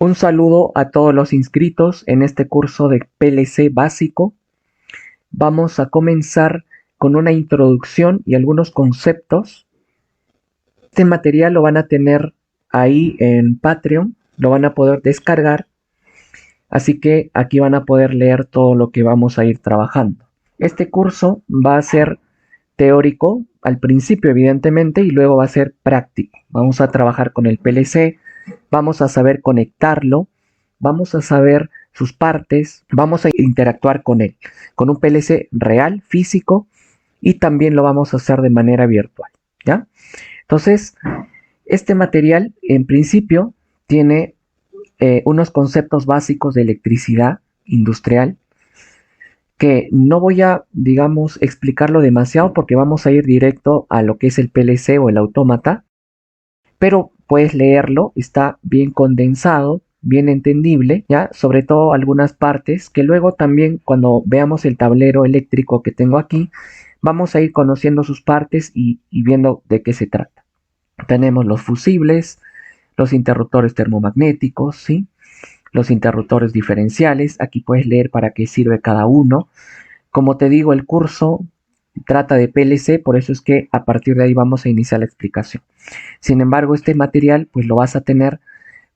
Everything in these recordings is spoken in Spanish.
Un saludo a todos los inscritos en este curso de PLC básico. Vamos a comenzar con una introducción y algunos conceptos. Este material lo van a tener ahí en Patreon, lo van a poder descargar, así que aquí van a poder leer todo lo que vamos a ir trabajando. Este curso va a ser teórico al principio, evidentemente, y luego va a ser práctico. Vamos a trabajar con el PLC, vamos a saber conectarlo, vamos a saber sus partes, vamos a interactuar con él, con un PLC real, físico, y también lo vamos a hacer de manera virtual, ¿ya? Entonces, este material en principio tiene unos conceptos básicos de electricidad industrial que no voy a, digamos, explicarlo demasiado porque vamos a ir directo a lo que es el PLC o el autómata, pero puedes leerlo, está bien condensado, bien entendible, ¿ya? Sobre todo algunas partes que luego también cuando veamos el tablero eléctrico que tengo aquí, vamos a ir conociendo sus partes y viendo de qué se trata. Tenemos los fusibles, los interruptores termomagnéticos, ¿sí? Los interruptores diferenciales, aquí puedes leer para qué sirve cada uno. Como te digo, el curso trata de PLC, por eso es que a partir de ahí vamos a iniciar la explicación. Sin embargo, este material pues lo vas a tener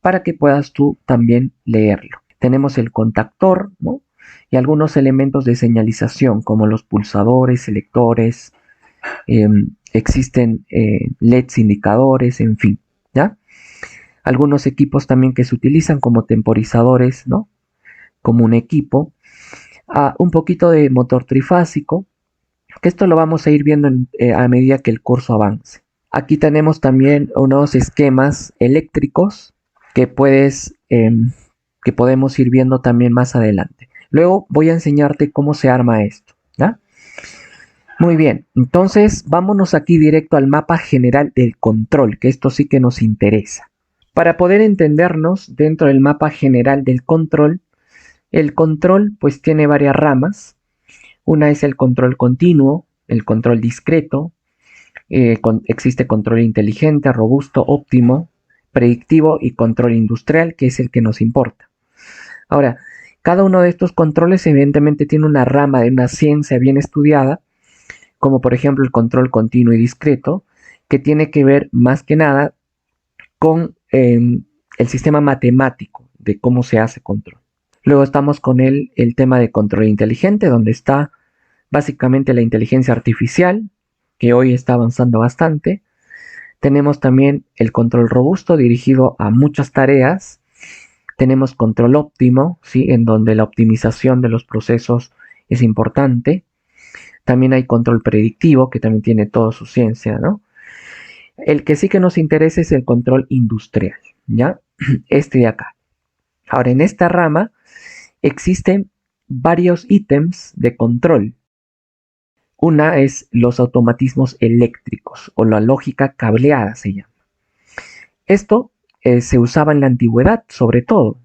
para que puedas tú también leerlo. Tenemos el contactor, ¿no? Y algunos elementos de señalización como los pulsadores, selectores, existen LEDs indicadores, en fin, ¿ya? Algunos equipos también que se utilizan como temporizadores, ¿no? Como un equipo. Un poquito de motor trifásico, que esto lo vamos a ir viendo a medida que el curso avance. Aquí tenemos también unos esquemas eléctricos que que podemos ir viendo también más adelante. Luego voy a enseñarte cómo se arma esto, ¿ya? Muy bien, entonces vámonos aquí directo al mapa general del control, que esto sí que nos interesa. Para poder entendernos dentro del mapa general del control, el control pues tiene varias ramas. Una es el control continuo, el control discreto, existe control inteligente, robusto, óptimo, predictivo y control industrial, que es el que nos importa. Ahora, cada uno de estos controles evidentemente tiene una rama de una ciencia bien estudiada, como por ejemplo el control continuo y discreto, que tiene que ver más que nada con el sistema matemático de cómo se hace control. Luego estamos con el tema de control inteligente, donde está básicamente la inteligencia artificial, que hoy está avanzando bastante. Tenemos también el control robusto dirigido a muchas tareas. Tenemos control óptimo, ¿sí? En donde la optimización de los procesos es importante. También hay control predictivo, que también tiene toda su ciencia, ¿no? El que sí que nos interesa es el control industrial, ¿ya? Este de acá. Ahora, en esta rama existen varios ítems de control. Una es los automatismos eléctricos o la lógica cableada se llama. Esto se usaba en la antigüedad sobre todo,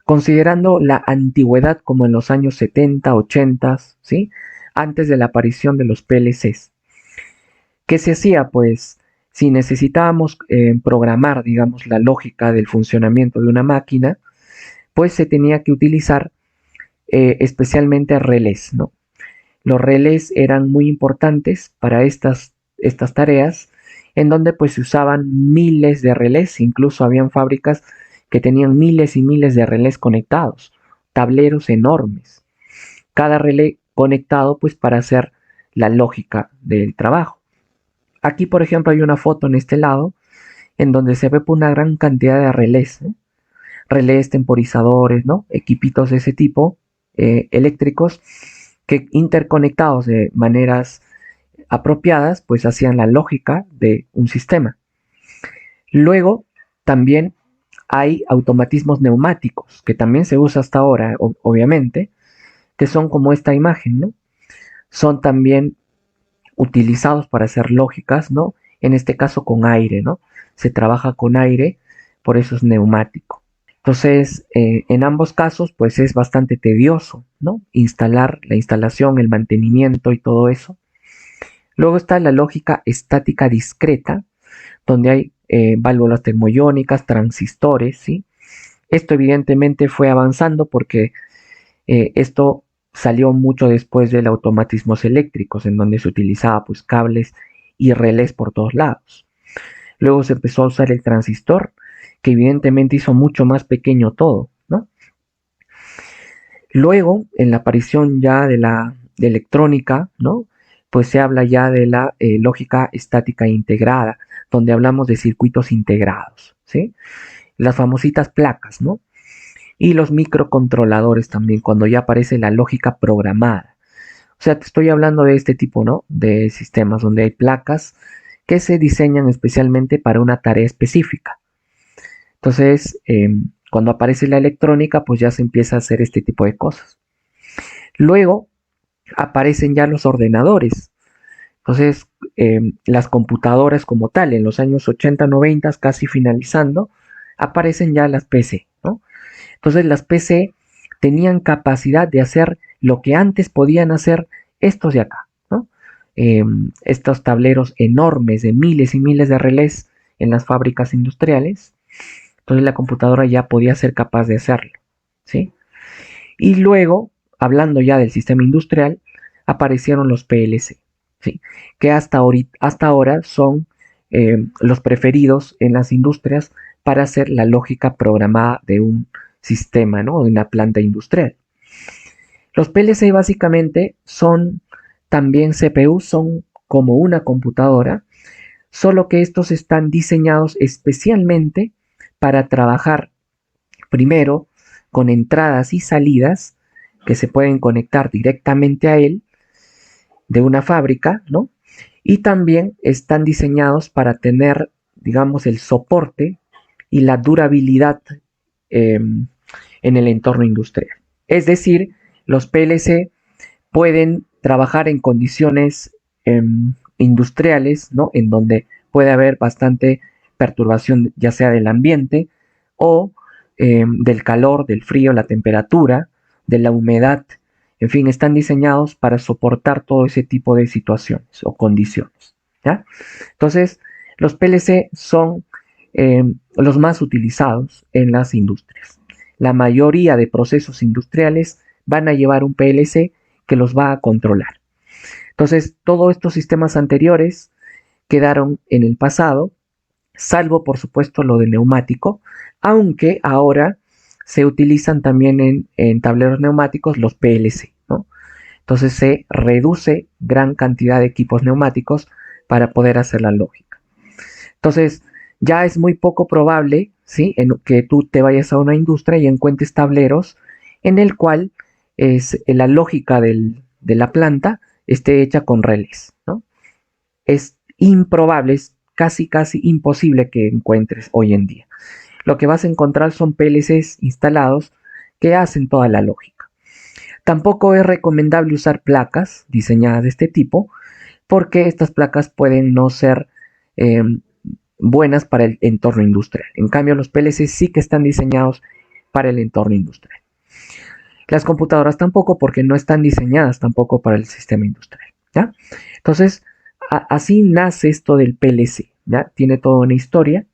considerando la antigüedad como en los años 70, 80, ¿sí? Antes de la aparición de los PLCs. ¿Qué se hacía? Pues si necesitábamos programar, digamos, la lógica del funcionamiento de una máquina, pues se tenía que utilizar especialmente relés, ¿no? Los relés eran muy importantes para estas tareas, en donde pues se usaban miles de relés, incluso habían fábricas que tenían miles y miles de relés conectados, tableros enormes, cada relé conectado pues para hacer la lógica del trabajo. Aquí por ejemplo hay una foto en este lado en donde se ve una gran cantidad de relés, ¿eh? Relés, temporizadores, ¿no? Equipitos de ese tipo eléctricos que interconectados de maneras apropiadas, pues hacían la lógica de un sistema. Luego, también hay automatismos neumáticos, que también se usa hasta ahora, obviamente, que son como esta imagen, ¿no? Son también utilizados para hacer lógicas, ¿no? En este caso con aire, ¿no? Se trabaja con aire, por eso es neumático. Entonces, en ambos casos, pues es bastante tedioso, ¿no? Instalar la instalación, el mantenimiento y todo eso. Luego está la lógica estática discreta, donde hay válvulas termoiónicas, transistores, ¿sí? Esto evidentemente fue avanzando porque esto salió mucho después de los automatismos eléctricos, en donde se utilizaba pues cables y relés por todos lados. Luego se empezó a usar el transistor, que evidentemente hizo mucho más pequeño todo, ¿no? Luego, en la aparición ya de electrónica, ¿no? Pues se habla ya de la lógica estática integrada, donde hablamos de circuitos integrados, ¿sí? Las famositas placas, ¿no? Y los microcontroladores también, cuando ya aparece la lógica programada. O sea, te estoy hablando de este tipo, ¿no? De sistemas donde hay placas que se diseñan especialmente para una tarea específica. Entonces, cuando aparece la electrónica, pues ya se empieza a hacer este tipo de cosas. Luego aparecen ya los ordenadores. Entonces, las computadoras como tal, en los años 80, 90, casi finalizando, aparecen ya las PC, ¿no? Entonces, las PC tenían capacidad de hacer lo que antes podían hacer estos de acá, ¿no? Estos tableros enormes de miles y miles de relés en las fábricas industriales. Entonces la computadora ya podía ser capaz de hacerlo, ¿sí? Y luego, hablando ya del sistema industrial, aparecieron los PLC, ¿sí? Que hasta ahora son los preferidos en las industrias para hacer la lógica programada de un sistema, ¿no? De una planta industrial. Los PLC básicamente son también CPU, son como una computadora, solo que estos están diseñados especialmente para trabajar primero con entradas y salidas que se pueden conectar directamente a él de una fábrica, ¿no? Y también están diseñados para tener, digamos, el soporte y la durabilidad en el entorno industrial. Es decir, los PLC pueden trabajar en condiciones industriales, ¿no? En donde puede haber bastante perturbación, ya sea del ambiente o del calor, del frío, la temperatura, de la humedad. En fin, están diseñados para soportar todo ese tipo de situaciones o condiciones, ¿ya? Entonces, los PLC son los más utilizados en las industrias. La mayoría de procesos industriales van a llevar un PLC que los va a controlar. Entonces, todos estos sistemas anteriores quedaron en el pasado, salvo por supuesto lo de neumático, aunque ahora se utilizan también en tableros neumáticos los PLC, ¿no? Entonces se reduce gran cantidad de equipos neumáticos para poder hacer la lógica. Entonces, ya es muy poco probable, ¿sí? Que tú te vayas a una industria y encuentres tableros en el cual la lógica de la planta esté hecha con relés, ¿no? Es improbable, es casi imposible que encuentres hoy en día. Lo que vas a encontrar son PLCs instalados que hacen toda la lógica. Tampoco es recomendable usar placas diseñadas de este tipo porque estas placas pueden no ser buenas para el entorno industrial. En cambio, los PLCs sí que están diseñados para el entorno industrial. Las computadoras tampoco, porque no están diseñadas tampoco para el sistema industrial, ¿ya? Entonces, así nace esto del PLC, ¿ya? Tiene toda una historia.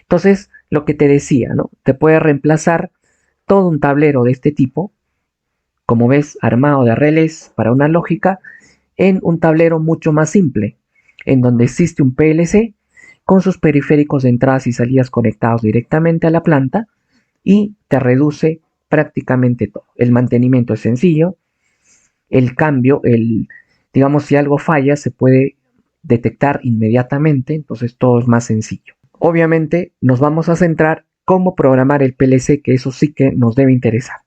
Entonces, lo que te decía, ¿no? Te puede reemplazar todo un tablero de este tipo, como ves, armado de relés para una lógica, en un tablero mucho más simple, en donde existe un PLC con sus periféricos de entradas y salidas conectados directamente a la planta y te reduce prácticamente todo. El mantenimiento es sencillo, el cambio, digamos, si algo falla, se puede detectar inmediatamente, entonces todo es más sencillo. Obviamente nos vamos a centrar cómo programar el PLC, que eso sí que nos debe interesar.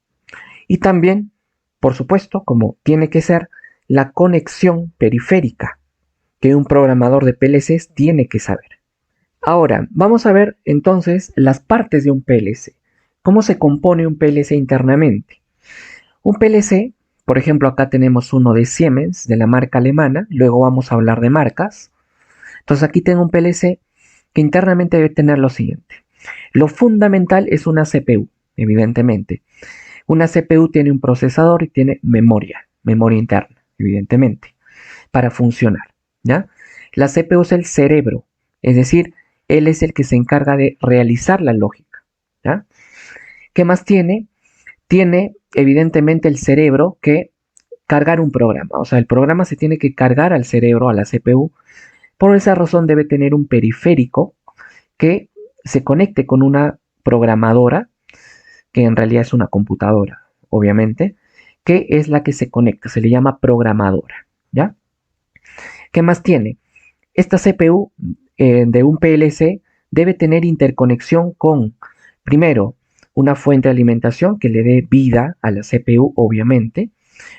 Y también, por supuesto, como tiene que ser, la conexión periférica que un programador de PLCs tiene que saber. Ahora, vamos a ver entonces las partes de un PLC. ¿Cómo se compone un PLC internamente? Un PLC, por ejemplo, acá tenemos uno de Siemens, de la marca alemana, luego vamos a hablar de marcas. Entonces aquí tengo un PLC que internamente debe tener lo siguiente. Lo fundamental es una CPU, evidentemente. Una CPU tiene un procesador y tiene memoria interna, evidentemente, para funcionar, ¿ya? La CPU es el cerebro, es decir, él es el que se encarga de realizar la lógica, ¿ya? ¿Qué más tiene? Tiene evidentemente el cerebro que cargar un programa. O sea, el programa se tiene que cargar al cerebro, a la CPU. Por esa razón debe tener un periférico que se conecte con una programadora, que en realidad es una computadora, obviamente, que es la que se conecta, se le llama programadora, ¿ya? ¿Qué más tiene? Esta CPU de un PLC debe tener interconexión con, primero, una fuente de alimentación que le dé vida a la CPU, obviamente.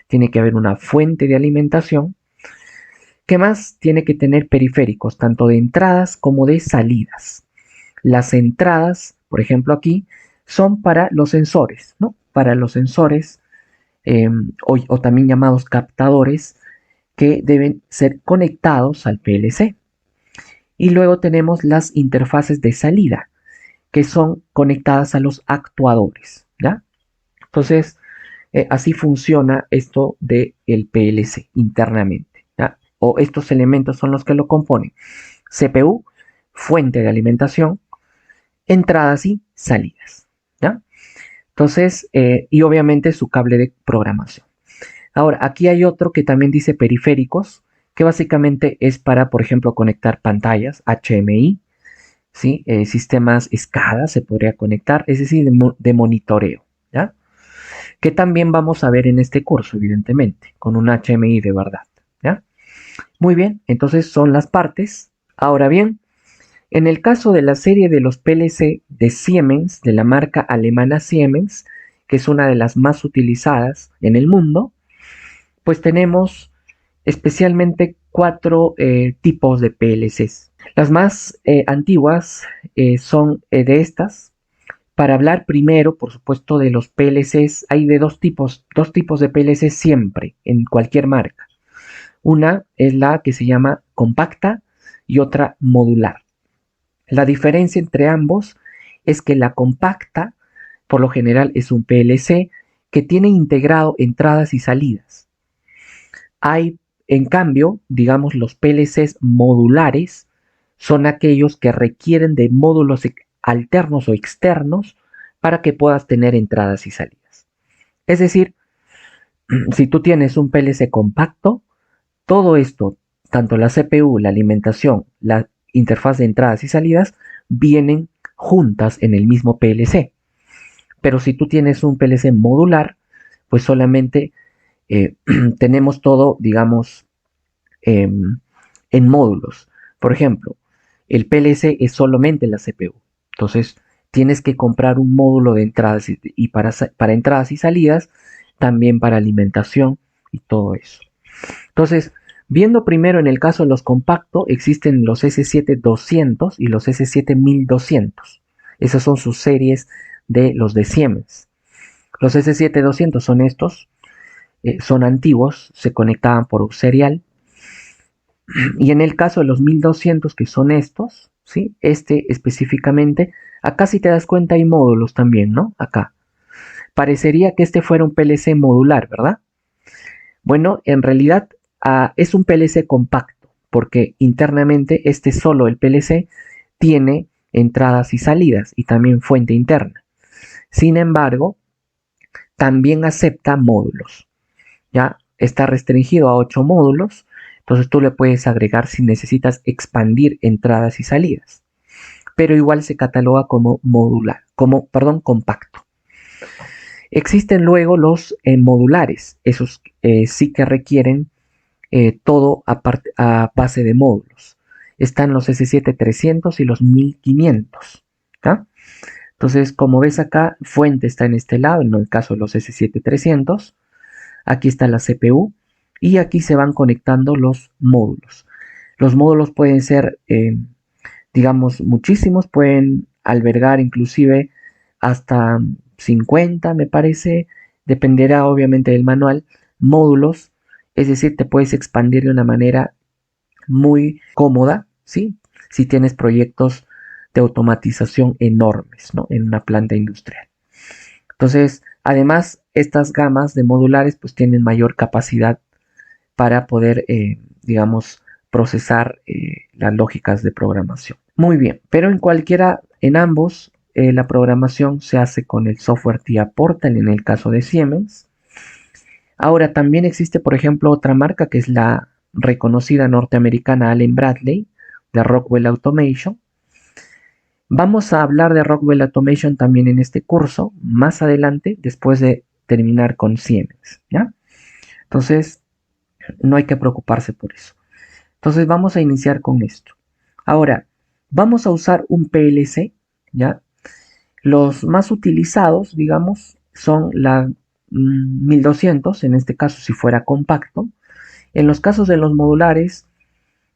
Tiene que haber una fuente de alimentación. ¿Qué más? Tiene que tener periféricos, tanto de entradas como de salidas. Las entradas, por ejemplo aquí, son para los sensores, ¿no? Para los sensores eh, o también llamados captadores que deben ser conectados al PLC. Y luego tenemos las interfaces de salida, que son conectadas a los actuadores, ¿ya? Entonces, así funciona esto del PLC internamente, ¿ya? O estos elementos son los que lo componen. CPU, fuente de alimentación, entradas y salidas, ¿ya? Entonces, y obviamente su cable de programación. Ahora, aquí hay otro que también dice periféricos, que básicamente es para, por ejemplo, conectar pantallas HMI, ¿sí? Sistemas SCADA se podría conectar, es decir, de monitoreo, ¿ya? Que también vamos a ver en este curso, evidentemente, con un HMI de verdad, ¿ya? Muy bien, entonces son las partes. Ahora bien, en el caso de la serie de los PLC de Siemens, de la marca alemana Siemens, que es una de las más utilizadas en el mundo, pues tenemos especialmente cuatro tipos de PLCs. Las más antiguas son de estas. Para hablar primero, por supuesto, de los PLCs, hay de dos tipos de PLCs siempre, en cualquier marca. Una es la que se llama compacta y otra modular. La diferencia entre ambos es que la compacta, por lo general, es un PLC que tiene integrado entradas y salidas. Hay, en cambio, digamos, los PLCs modulares son aquellos que requieren de módulos alternos o externos para que puedas tener entradas y salidas. Es decir, si tú tienes un PLC compacto, todo esto, tanto la CPU, la alimentación, la interfaz de entradas y salidas, vienen juntas en el mismo PLC. Pero si tú tienes un PLC modular, pues solamente tenemos todo, digamos, eh, en módulos. Por ejemplo, el PLC es solamente la CPU. Entonces, tienes que comprar un módulo de entradas y para entradas y salidas, también para alimentación y todo eso. Entonces, viendo primero en el caso de los compactos, existen los S7200 y los S7200. Esas son sus series de los de Siemens. Los S7200 son estos, son antiguos, se conectaban por serial. Y en el caso de los 1200, que son estos, ¿sí? Este específicamente, acá si te das cuenta hay módulos también, ¿no? Acá. Parecería que este fuera un PLC modular, ¿verdad? Bueno, en realidad es un PLC compacto, porque internamente este solo, el PLC, tiene entradas y salidas y también fuente interna. Sin embargo, también acepta módulos. Ya está restringido a 8 módulos, entonces tú le puedes agregar si necesitas expandir entradas y salidas. Pero igual se cataloga como modular, compacto. Existen luego los modulares, esos sí que requieren todo a base de módulos. Están los S7300 y los 1500. ¿tá? Entonces, como ves acá, fuente está en este lado, en el caso de los S7300. Aquí está la CPU y aquí se van conectando los módulos. Los módulos pueden ser, digamos, muchísimos, pueden albergar inclusive hasta 50, me parece, dependerá obviamente del manual, módulos, es decir, te puedes expandir de una manera muy cómoda, ¿sí? Si tienes proyectos de automatización enormes, ¿no? En una planta industrial. Entonces, además, estas gamas de modulares pues tienen mayor capacidad para poder, digamos, procesar las lógicas de programación. Muy bien, pero en ambos, la programación se hace con el software TIA Portal en el caso de Siemens. Ahora también existe, por ejemplo, otra marca que es la reconocida norteamericana Allen Bradley de Rockwell Automation. Vamos a hablar de Rockwell Automation también en este curso, más adelante, después de terminar con Siemens, ¿ya? Entonces, no hay que preocuparse por eso. Entonces, vamos a iniciar con esto. Ahora, vamos a usar un PLC, ¿ya? Los más utilizados, digamos, son la 1200, en este caso si fuera compacto. En los casos de los modulares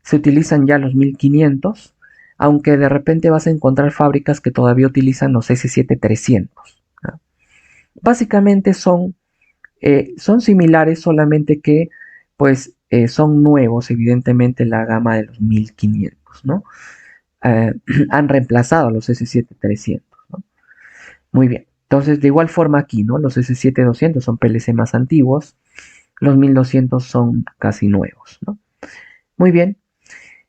se utilizan ya los 1500, aunque de repente vas a encontrar fábricas que todavía utilizan los S7300. ¿No? Básicamente son similares, solamente que pues son nuevos, evidentemente, la gama de los 1500, ¿no? Han reemplazado a los S7300, ¿no? Muy bien. Entonces, de igual forma aquí, ¿no? Los S7200 son PLC más antiguos, los 1200 son casi nuevos, ¿no? Muy bien.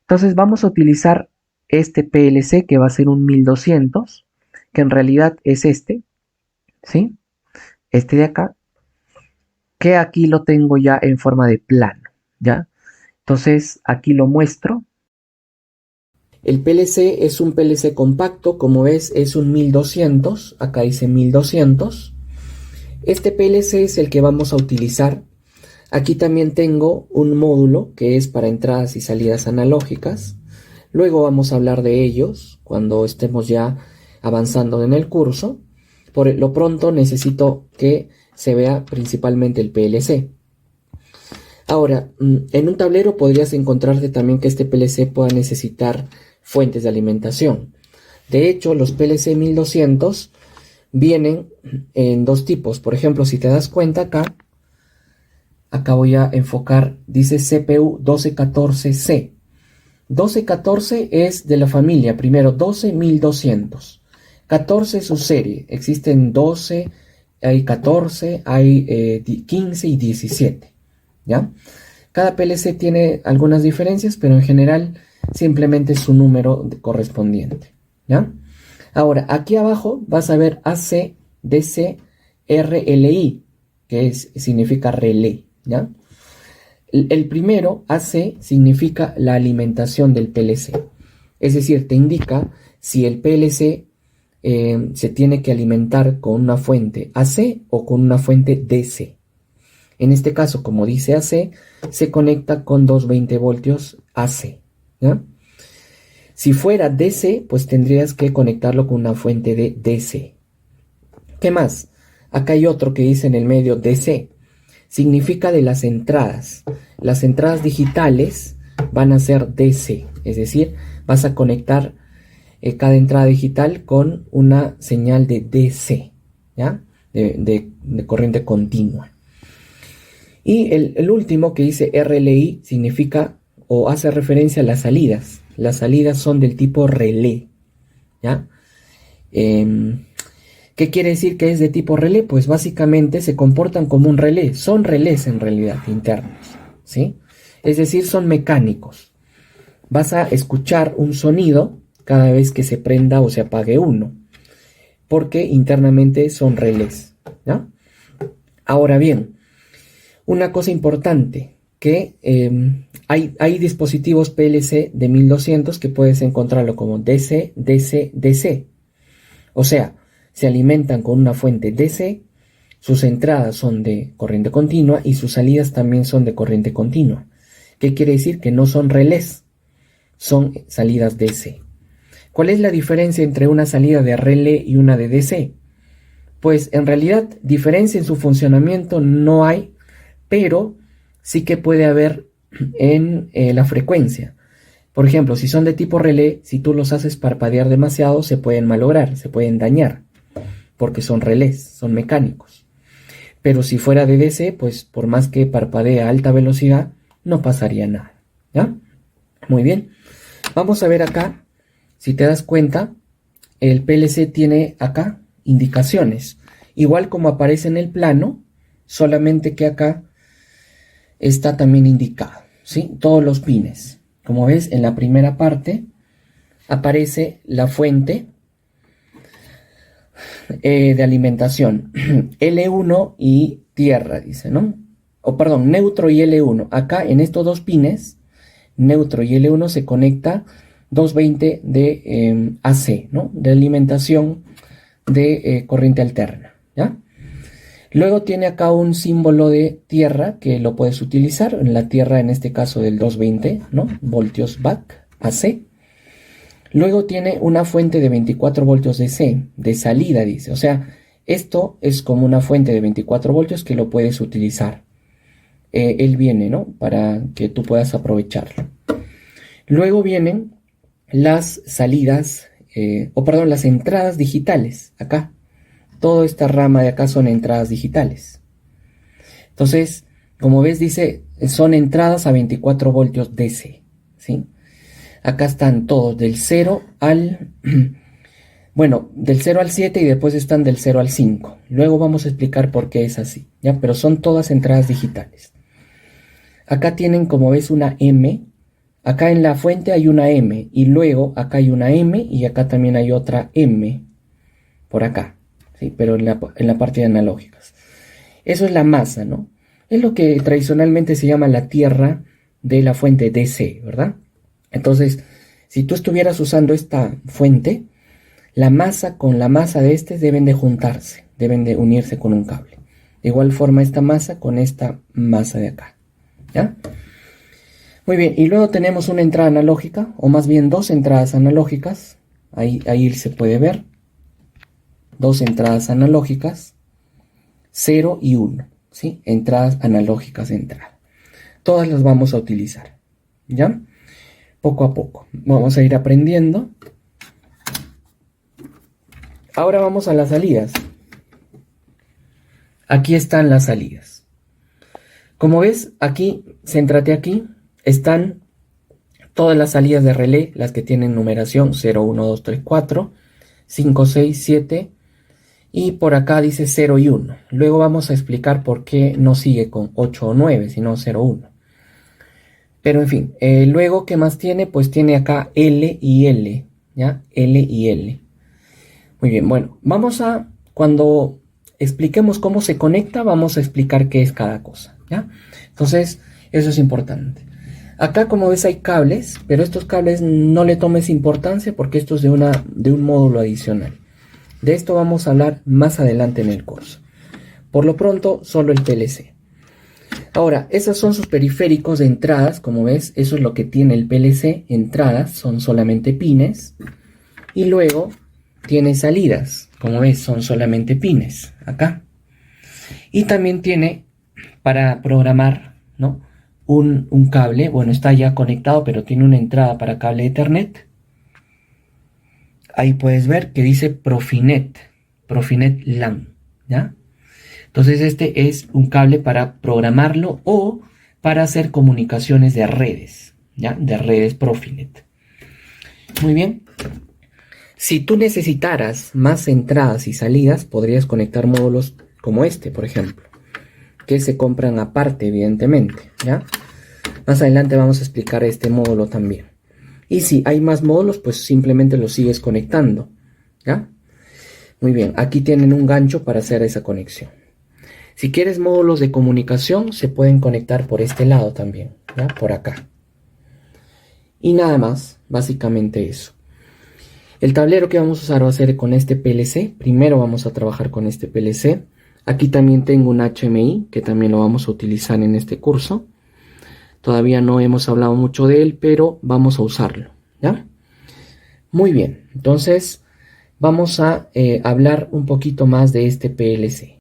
Entonces vamos a utilizar este PLC que va a ser un 1200, que en realidad es este, ¿sí? Este de acá, que aquí lo tengo ya en forma de plano, ¿ya? Entonces aquí lo muestro. El PLC es un PLC compacto, como ves es un 1200, acá dice 1200. Este PLC es el que vamos a utilizar. Aquí también tengo un módulo que es para entradas y salidas analógicas. Luego vamos a hablar de ellos cuando estemos ya avanzando en el curso. Por lo pronto necesito que se vea principalmente el PLC. Ahora, en un tablero podrías encontrarte también que este PLC pueda necesitar fuentes de alimentación. De hecho, los PLC 1200 vienen en dos tipos. Por ejemplo, si te das cuenta acá voy a enfocar, dice CPU 1214C. 1214 es de la familia, primero 12-1200. 14 es su serie, existen 12, hay 14, hay 15 y 17, ¿ya? Cada PLC tiene algunas diferencias, pero en general simplemente es su número correspondiente, ¿ya? Ahora, aquí abajo vas a ver ACDC RLI, que significa relé, ¿ya? El primero, AC, significa la alimentación del PLC. Es decir, te indica si el PLC se tiene que alimentar con una fuente AC o con una fuente DC. En este caso, como dice AC, se conecta con 220 voltios AC, ¿ya? Si fuera DC, pues tendrías que conectarlo con una fuente de DC. ¿Qué más? Acá hay otro que dice en el medio DC. Significa de las entradas. Las entradas digitales van a ser DC, es decir, vas a conectar cada entrada digital con una señal de DC, ¿ya? De corriente continua. Y el último que dice RLI significa o hace referencia a las salidas. Las salidas son del tipo relé, ¿ya? ¿Qué quiere decir que es de tipo relé? Pues básicamente se comportan como un relé. Son relés en realidad internos, ¿sí? Es decir, son mecánicos. Vas a escuchar un sonido cada vez que se prenda o se apague uno, porque internamente son relés, ¿no? Ahora bien, una cosa importante, que hay dispositivos PLC de 1200 que puedes encontrarlo como DC, DC, DC. O sea, se alimentan con una fuente DC, sus entradas son de corriente continua y sus salidas también son de corriente continua. ¿Qué quiere decir? Que no son relés, son salidas DC. ¿Cuál es la diferencia entre una salida de relé y una de DC? Pues en realidad diferencia en su funcionamiento no hay, pero sí que puede haber en la frecuencia. Por ejemplo, si son de tipo relé, si tú los haces parpadear demasiado, se pueden malograr, se pueden dañar, porque son relés, son mecánicos. Pero si fuera de DC, pues por más que parpadee a alta velocidad, no pasaría nada, ¿ya? Muy bien. Vamos a ver acá, si te das cuenta, el PLC tiene acá indicaciones, igual como aparece en el plano, solamente que acá está también indicado, ¿sí? Todos los pines. Como ves, en la primera parte aparece la fuente de alimentación. L1 y tierra, dice, ¿no? O perdón, neutro y L1. Acá en estos dos pines, neutro y L1 se conecta 220 de AC, ¿no? De alimentación de corriente alterna, ¿ya? Luego tiene acá un símbolo de tierra que lo puedes utilizar. En la tierra, en este caso del 220, ¿no? Voltios back, AC. Luego tiene una fuente de 24 voltios DC, de salida, dice. O sea, esto es como una fuente de 24 voltios que lo puedes utilizar. Él viene, ¿no? Para que tú puedas aprovecharlo. Luego vienen las salidas, las entradas digitales, acá. Toda esta rama de acá son entradas digitales. Entonces, como ves, dice, son entradas a 24 voltios DC, ¿sí? Acá están todos, del 0 al... Bueno, del 0 al 7 y después están del 0 al 5. Luego vamos a explicar por qué es así, ¿ya? Pero son todas entradas digitales. Acá tienen, como ves, una M. Acá en la fuente hay una M. Y luego acá hay una M y acá también hay otra M. Por acá, ¿sí? Pero en la parte de analógicas. Eso es la masa, ¿no? Es lo que tradicionalmente se llama la tierra de la fuente DC, ¿verdad? Entonces, si tú estuvieras usando esta fuente, la masa con la masa de este deben de juntarse, deben de unirse con un cable. De igual forma esta masa con esta masa de acá, ¿ya? Muy bien, y luego tenemos una entrada analógica, o más bien dos entradas analógicas. Ahí se puede ver. Dos entradas analógicas, 0 y 1, ¿sí? Entradas analógicas de entrada. Todas las vamos a utilizar, ¿ya? Poco a poco. Vamos a ir aprendiendo. Ahora vamos a las salidas. Aquí están las salidas. Como ves, aquí, céntrate aquí, están todas las salidas de relé, las que tienen numeración 0, 1, 2, 3, 4, 5, 6, 7, y por acá dice 0 y 1. Luego vamos a explicar por qué no sigue con 8 o 9, sino 0, 1. Pero en fin, luego, ¿qué más tiene? Pues tiene acá L y L, ¿ya? L y L. Muy bien, bueno, cuando expliquemos cómo se conecta, vamos a explicar qué es cada cosa, ¿ya? Entonces, eso es importante. Acá, como ves, hay cables, pero estos cables no le tomes importancia porque esto es de un módulo adicional. De esto vamos a hablar más adelante en el curso. Por lo pronto, solo el PLC. Ahora, esos son sus periféricos de entradas, como ves, eso es lo que tiene el PLC. Entradas son solamente pines. Y luego tiene salidas, como ves, son solamente pines, acá. Y también tiene para programar, ¿no? Un cable, bueno, está ya conectado, pero tiene una entrada para cable Ethernet. Ahí puedes ver que dice Profinet LAN, ¿ya? Entonces este es un cable para programarlo o para hacer comunicaciones de redes, ¿ya? De redes Profinet. Muy bien. Si tú necesitaras más entradas y salidas, podrías conectar módulos como este, por ejemplo, que se compran aparte, evidentemente, ¿ya? Más adelante vamos a explicar este módulo también. Y si hay más módulos, pues simplemente los sigues conectando, ¿ya? Muy bien, aquí tienen un gancho para hacer esa conexión. Si quieres módulos de comunicación, se pueden conectar por este lado también, ¿ya? Por acá. Y nada más, básicamente eso. El tablero que vamos a usar va a ser con este PLC. Primero vamos a trabajar con este PLC. Aquí también tengo un HMI, que también lo vamos a utilizar en este curso. Todavía no hemos hablado mucho de él, pero vamos a usarlo, ¿ya? Muy bien, entonces vamos a hablar un poquito más de este PLC.